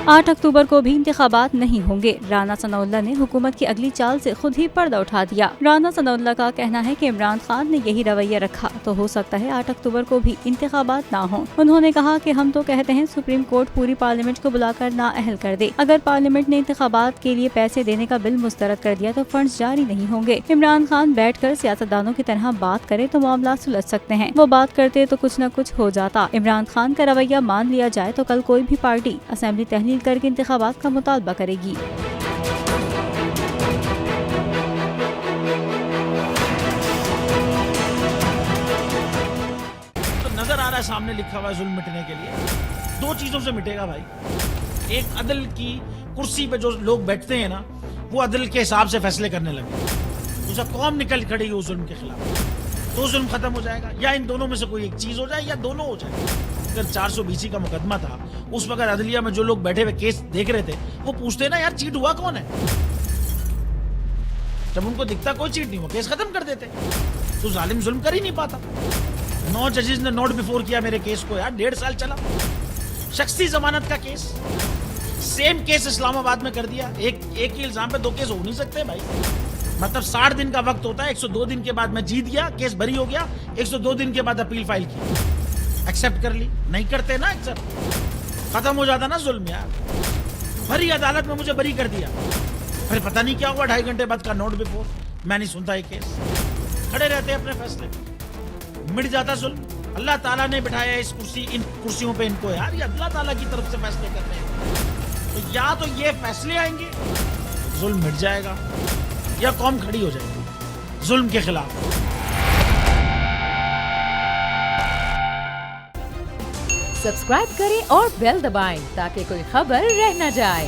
8 अक्टूबर को भी इंतखाबात नहीं होंगे। राना सनाउल्लाह ने हुकूमत की अगली चाल से खुद ही पर्दा उठा दिया। राना सनाउल्लाह का कहना है कि इमरान खान ने यही रवैया रखा तो हो सकता है 8 अक्टूबर को भी इंतखाबात ना हो। उन्होंने कहा कि हम तो कहते हैं सुप्रीम कोर्ट पूरी पार्लियामेंट को बुलाकर नाअहल कर दे। अगर पार्लियामेंट ने इंतखाबात के लिए पैसे देने का बिल मुस्तरद कर दिया तो फंड्स जारी नहीं होंगे। इमरान खान बैठकर सियासतदानों की तरह बात करे तो मामला सुलझ सकते हैं। वो बात करते तो कुछ न कुछ हो जाता। इमरान खान का रवैया मान लिया जाए तो कल कोई भी पार्टी असेंबली तहलील करके इंतखाबात का मुतालबा करेगी। तो नजर आ रहा है सामने लिखा हुआ है जुल्म मिटने के लिए 2 चीजों से मिटेगा भाई। एक अदल की कुर्सी पे जो लोग बैठते हैं ना, वो अदल के हिसाब से फैसले करने लगे। दूसरा कौम निकल खड़ेगी उस जुल्म के खिलाफ, तो जुल्म खत्म हो जाएगा। या इन दोनों में से कोई एक चीज हो जाए या दोनों हो जाए। अगर 420 का मुकदमा था, उस वक्त अदलिया में जो लोग बैठे हुए केस देख रहे थे वो पूछते ना यार चीट हुआ कौन है। जब उनको दिखता कोई चीट नहीं हुआ, केस खत्म कर देते। तो जालिम जुल्म कर ही नहीं पाता। 9 जजेस ने नोट बिफोर किया मेरे केस को यार, 1.5 साल चला। शख्सी जमानत का केस, सेम केस इस्लामाबाद में कर दिया। एक ही इल्जाम पे 2 केस हो नहीं सकते भाई। मतलब 60 दिन का वक्त होता है। 102 दिन के बाद मैं जीत गया, केस बरी हो गया। 102 दिन के बाद अपील फाइल की, एक्सेप्ट कर ली। नहीं करते ना एक्सेप्ट, खत्म हो जाता ना जुल्म यार। भरी अदालत में मुझे बरी कर दिया, फिर पता नहीं क्या हुआ 2.5 घंटे बाद का नोट बिफोर। मैं नहीं सुनता ये केस, खड़े रहते अपने फैसले, मिट जाता जुल्म। अल्लाह ताला ने बिठाया इस इन कुर्सियों पे इनको यार, ये अल्लाह ताला की तरफ से फैसले करते हैं। तो या तो ये फैसले आएंगे, जुल्म मिट जाएगा, या कौम खड़ी हो जाएगी जुल्म के खिलाफ। सब्सक्राइब करें और बेल दबाएं ताकि कोई खबर रह न जाए।